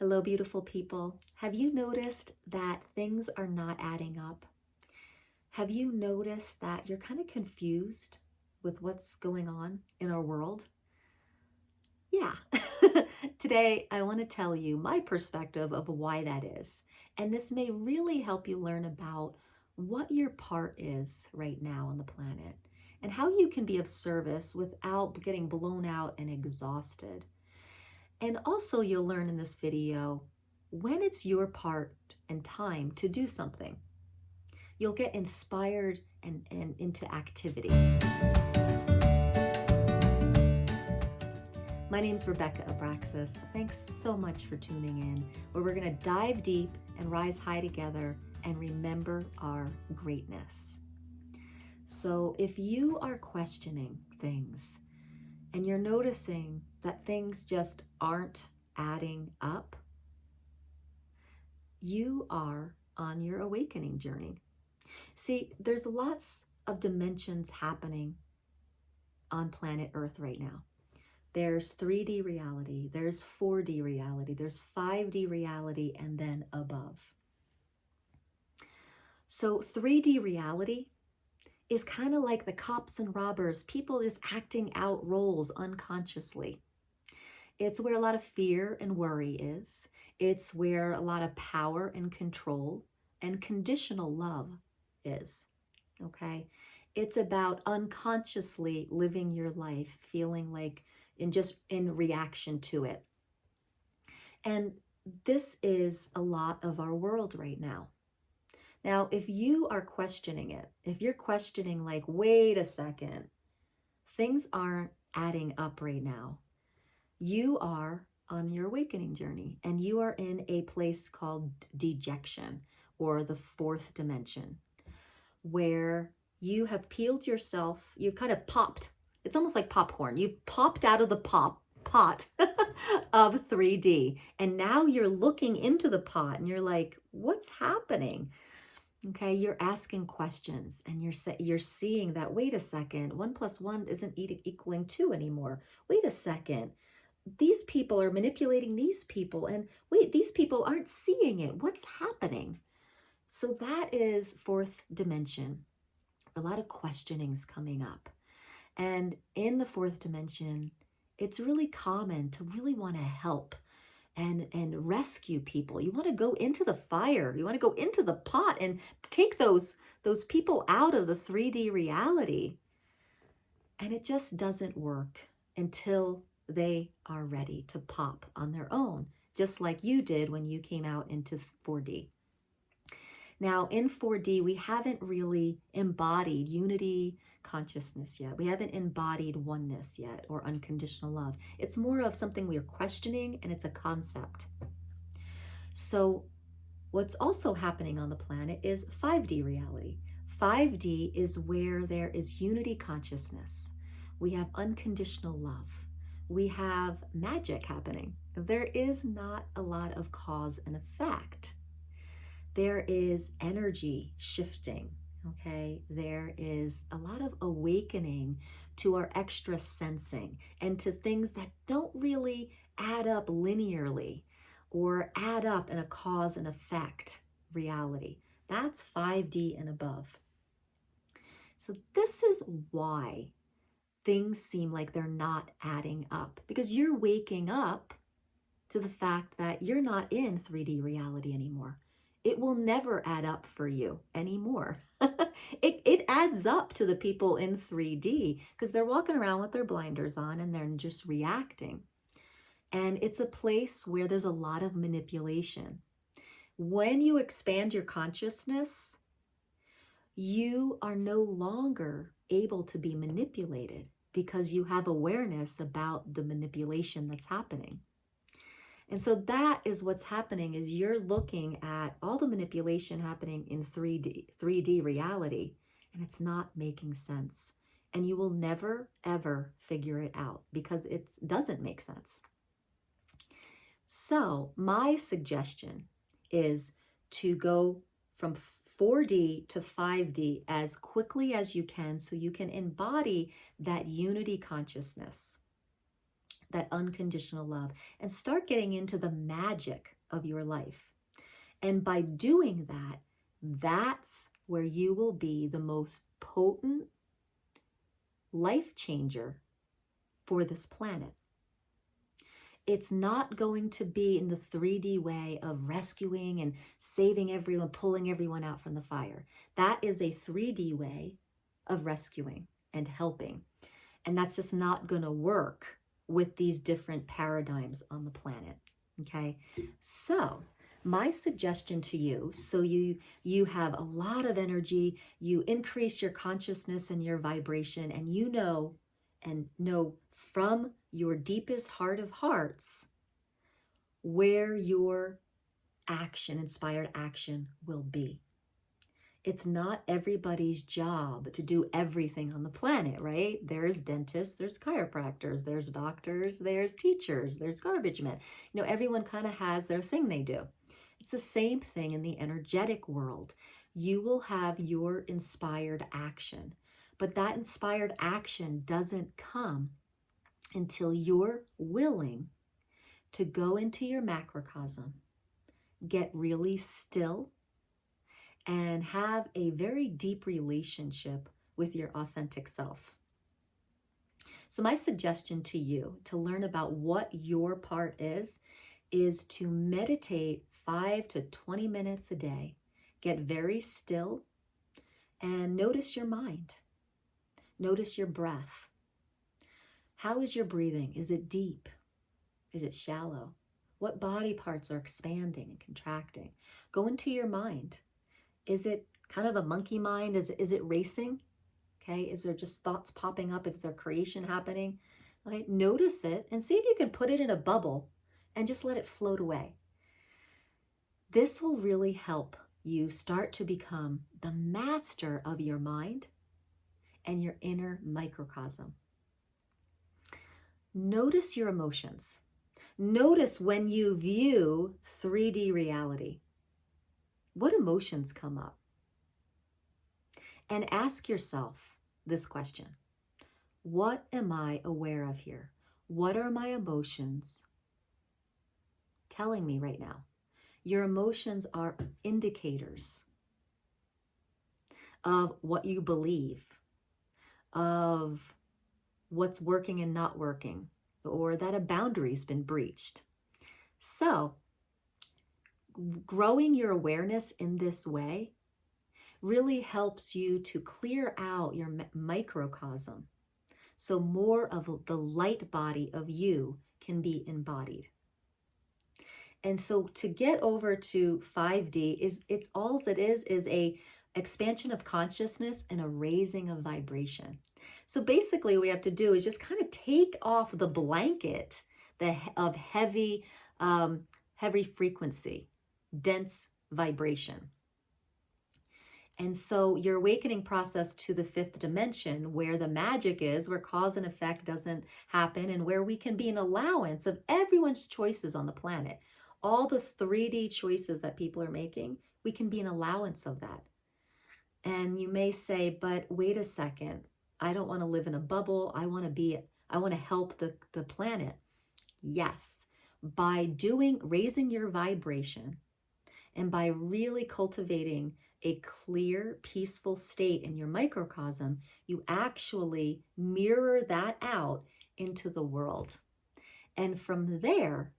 Hello, beautiful people. Have you noticed that things are not adding up? Have you noticed that you're kind of confused with what's going on in our world? Yeah. Today, I want to tell you my perspective of why that is. And this may really help you learn about what your part is right now on the planet and how you can be of service without getting blown out and exhausted. And also you'll learn in this video when it's your part and time to do something. You'll get inspired and into activity. My name's Rebecca ABraxas. Thanks so much for tuning in, where we're going to dive deep and rise high together and remember our greatness. So if you are questioning things and you're noticing that things just aren't adding up, you are on your awakening journey. See, there's lots of dimensions happening on planet Earth right now. There's 3D reality, there's 4D reality, there's 5D reality, and then above. So 3D reality is kind of like the cops and robbers. People is acting out roles unconsciously. It's where a lot of fear and worry is. It's where a lot of power and control and conditional love is, okay? It's about unconsciously living your life, feeling like in reaction to it. And this is a lot of our world right now. Now, if you are questioning it, if you're questioning like, wait a second, things aren't adding up right now, you are on your awakening journey and you are in a place called dejection, or the fourth dimension, where you have peeled yourself, you've kind of popped. It's almost like popcorn. You've popped out of the pot of 3D. And now you're looking into the pot and you're like, what's happening? Okay, you're asking questions and you're seeing that, wait a second, 1 + 1 isn't equaling 2 anymore. Wait a second. These people are manipulating these people, and wait, these people aren't seeing it. What's happening? So that is fourth dimension. A lot of questionings coming up. And in the fourth dimension, it's really common to really want to help and rescue people. You want to go into the fire. You want to go into the pot and take those people out of the 3D reality. And it just doesn't work until they are ready to pop on their own, just like you did when you came out into 4D. Now, in 4D, we haven't really embodied unity consciousness yet. We haven't embodied oneness yet, or unconditional love. It's more of something we're questioning, and it's a concept. So what's also happening on the planet is 5D reality. 5D is where there is unity consciousness. We have unconditional love. We have magic happening. There is not a lot of cause and effect. There is energy shifting, okay? There is a lot of awakening to our extra sensing and to things that don't really add up linearly or add up in a cause and effect reality. That's 5D and above. So this is why things seem like they're not adding up, because you're waking up to the fact that you're not in 3D reality anymore. It will never add up for you anymore. It adds up to the people in 3D because they're walking around with their blinders on and they're just reacting. And it's a place where there's a lot of manipulation. When you expand your consciousness, you are no longer able to be manipulated because you have awareness about the manipulation that's happening. And so that is what's happening, is you're looking at all the manipulation happening in 3D reality, and it's not making sense. And you will never, ever figure it out because it doesn't make sense. So my suggestion is to go from 4D to 5D as quickly as you can so you can embody that unity consciousness. that unconditional love, and start getting into the magic of your life. And by doing that, that's where you will be the most potent life changer for this planet. It's not going to be in the 3D way of rescuing and saving everyone, pulling everyone out from the fire. That is a 3D way of rescuing and helping. And that's just not going to work with these different paradigms on the planet. Okay? So, my suggestion to you, so you have a lot of energy, you increase your consciousness and your vibration, and you know from your deepest heart of hearts where your action, inspired action, will be. It's not everybody's job to do everything on the planet, right? There's dentists, there's chiropractors, there's doctors, there's teachers, there's garbage men. Everyone kind of has their thing they do. It's the same thing in the energetic world. You will have your inspired action, but that inspired action doesn't come until you're willing to go into your macrocosm, get really still, and have a very deep relationship with your authentic self. So my suggestion to you to learn about what your part is to meditate 5 to 20 minutes a day. Get very still and notice your mind. Notice your breath. How is your breathing? Is it deep? Is it shallow? What body parts are expanding and contracting? Go into your mind. Is it kind of a monkey mind? Is it racing? Okay, is there just thoughts popping up? Is there creation happening? Okay, notice it and see if you can put it in a bubble and just let it float away. This will really help you start to become the master of your mind and your inner microcosm. Notice your emotions. Notice when you view 3D reality. What emotions come up? And ask yourself this question. What am I aware of here? What are my emotions telling me right now? Your emotions are indicators of what you believe, of what's working and not working, or that a boundary's been breached. So, growing your awareness in this way really helps you to clear out your microcosm so more of the light body of you can be embodied. And so to get over to 5D it's all it is a expansion of consciousness and a raising of vibration. So basically what we have to do is just kind of take off the blanket of heavy frequency, dense vibration. And so your awakening process to the 5th dimension, where the magic is, where cause and effect doesn't happen, and where we can be an allowance of everyone's choices on the planet. All the 3D choices that people are making, we can be an allowance of that. And you may say, but wait a second, I don't want to live in a bubble. I want to help the planet. Yes, by raising your vibration and by really cultivating a clear, peaceful state in your microcosm, you actually mirror that out into the world. And from there,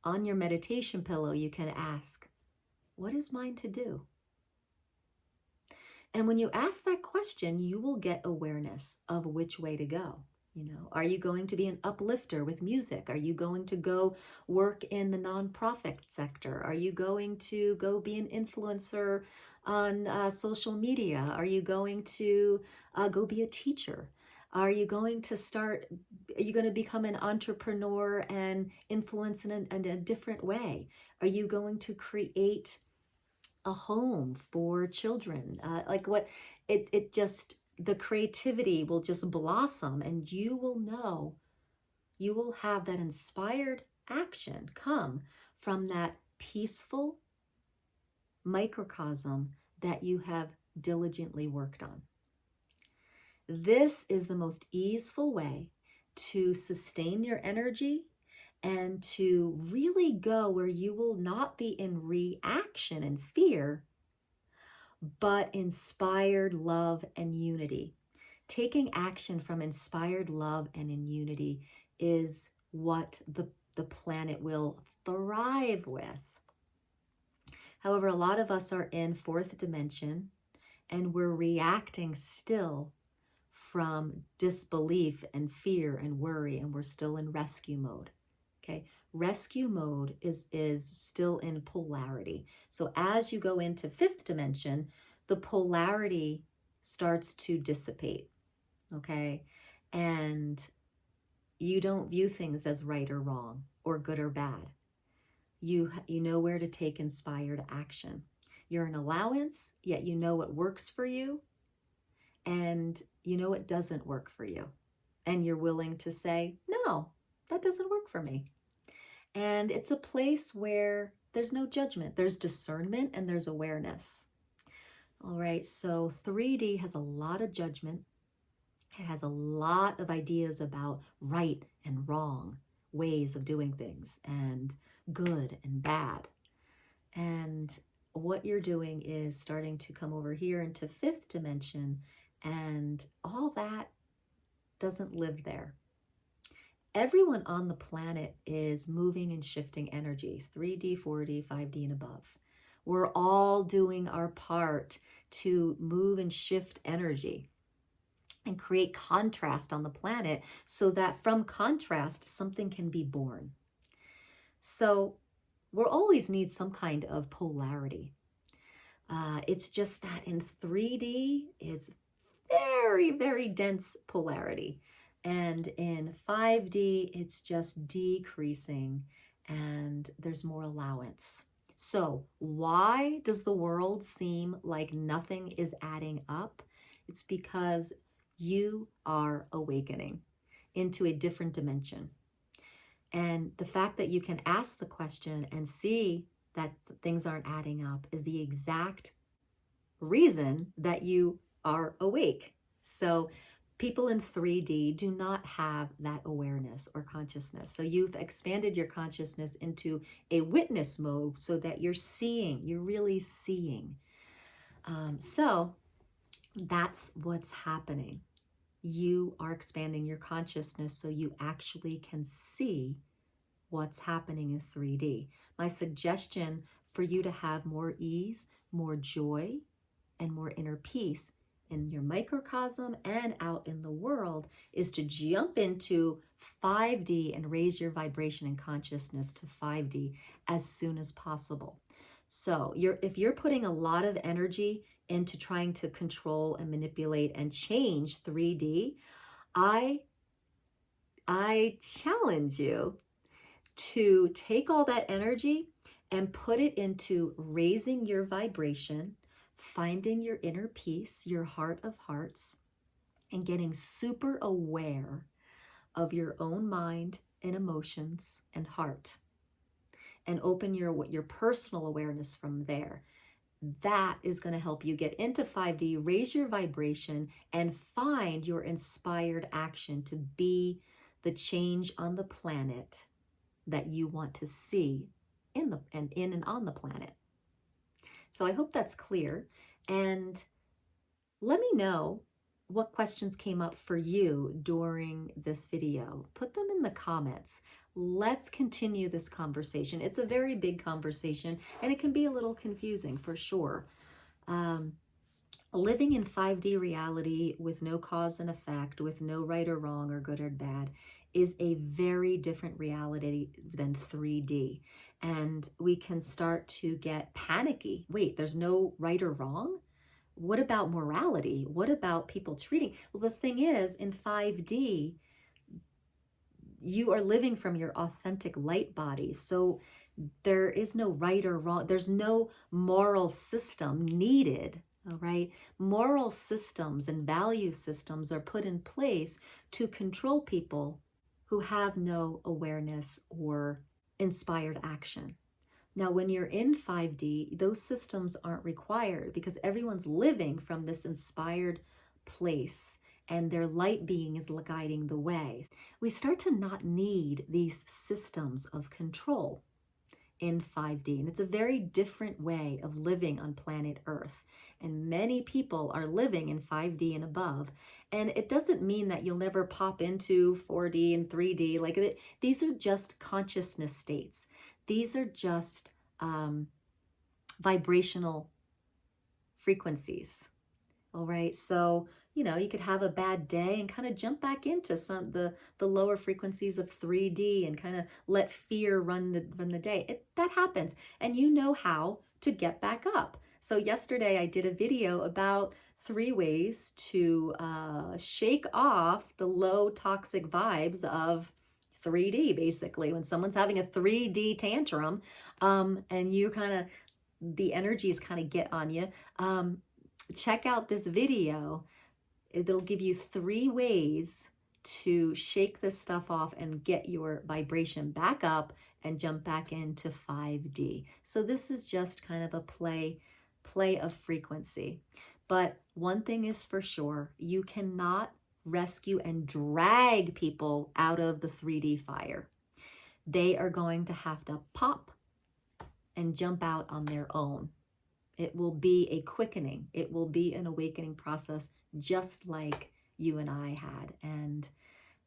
on your meditation pillow, you can ask, what is mine to do? And when you ask that question, you will get awareness of which way to go. Are you going to be an uplifter with music? Are you going to go work in the nonprofit sector? Are you going to go be an influencer on social media? Are you going to go be a teacher? Are you going to become an entrepreneur and influence in a different way? Are you going to create a home for children? The creativity will just blossom, and you will have that inspired action come from that peaceful microcosm that you have diligently worked on. This is the most easeful way to sustain your energy and to really go where you will not be in reaction and fear, but inspired love and unity. Taking action from inspired love and in unity is what the planet will thrive with. However, a lot of us are in fourth dimension and we're reacting still from disbelief and fear and worry, and we're still in rescue mode. Okay, rescue mode is still in polarity. So as you go into fifth dimension, the polarity starts to dissipate. Okay, and you don't view things as right or wrong or good or bad. You know where to take inspired action. You're an allowance, yet you know what works for you and you know it doesn't work for you. And you're willing to say, no, that doesn't work for me. And it's a place where there's no judgment. There's discernment and there's awareness. All right, so 3D has a lot of judgment. It has a lot of ideas about right and wrong ways of doing things and good and bad. And what you're doing is starting to come over here into fifth dimension, and all that doesn't live there. Everyone on the planet is moving and shifting energy, 3D, 4D, 5D, and above. We're all doing our part to move and shift energy and create contrast on the planet so that from contrast, something can be born. So we'll always need some kind of polarity. It's just that in 3D, it's very, very dense polarity. And in 5D, it's just decreasing and there's more allowance. So why does the world seem like nothing is adding up? It's because you are awakening into a different dimension. And the fact that you can ask the question and see that things aren't adding up is the exact reason that you are awake. So people in 3D do not have that awareness or consciousness. So you've expanded your consciousness into a witness mode so that you're seeing, you're really seeing. So that's what's happening. You are expanding your consciousness so you actually can see what's happening in 3D. My suggestion for you to have more ease, more joy, and more inner peace in your microcosm and out in the world is to jump into 5D and raise your vibration and consciousness to 5D as soon as possible. So if you're putting a lot of energy into trying to control and manipulate and change 3D, I challenge you to take all that energy and put it into raising your vibration, finding your inner peace, your heart of hearts, and getting super aware of your own mind and emotions and heart. And open your personal awareness from there. That is going to help you get into 5D, raise your vibration, and find your inspired action to be the change on the planet that you want to see in and on the planet. So I hope that's clear. And let me know what questions came up for you during this video. Put them in the comments. Let's continue this conversation. It's a very big conversation and it can be a little confusing for sure. Living in 5D reality with no cause and effect, with no right or wrong or good or bad, is a very different reality than 3D. And we can start to get panicky. Wait, there's no right or wrong? What about morality? What about people treating? Well, the thing is, in 5D, you are living from your authentic light body. So there is no right or wrong. There's no moral system needed. All right. Moral systems and value systems are put in place to control people who have no awareness or inspired action. Now, when you're in 5D, those systems aren't required because everyone's living from this inspired place and their light being is guiding the way. We start to not need these systems of control in 5D. And it's a very different way of living on planet Earth. And many people are living in 5D and above. And it doesn't mean that you'll never pop into 4D and 3D. Like these are just consciousness states. These are just vibrational frequencies. All right, so you could have a bad day and kind of jump back into some the lower frequencies of 3D and kind of let fear run the day. That happens, and you know how to get back up. So yesterday I did a video about 3 ways to shake off the low toxic vibes of 3D. Basically, when someone's having a 3D tantrum, and you kind of the energies kind of get on you. Check out this video. It'll give you 3 ways to shake this stuff off and get your vibration back up and jump back into 5D. So this is just kind of a play of frequency. But one thing is for sure, you cannot rescue and drag people out of the 3D fire. They are going to have to pop and jump out on their own. It will be a quickening. It will be an awakening process, just like you and I had. And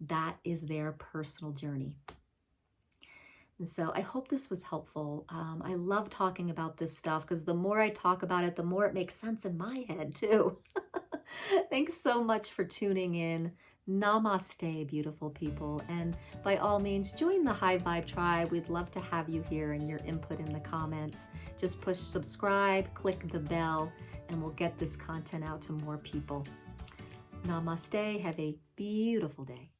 that is their personal journey. And so I hope this was helpful. I love talking about this stuff because the more I talk about it, the more it makes sense in my head too. Thanks so much for tuning in. Namaste, beautiful people. And by all means, join the High Vibe Tribe. We'd love to have you here and your input in the comments. Just push subscribe, click the bell, and we'll get this content out to more people. Namaste. Have a beautiful day.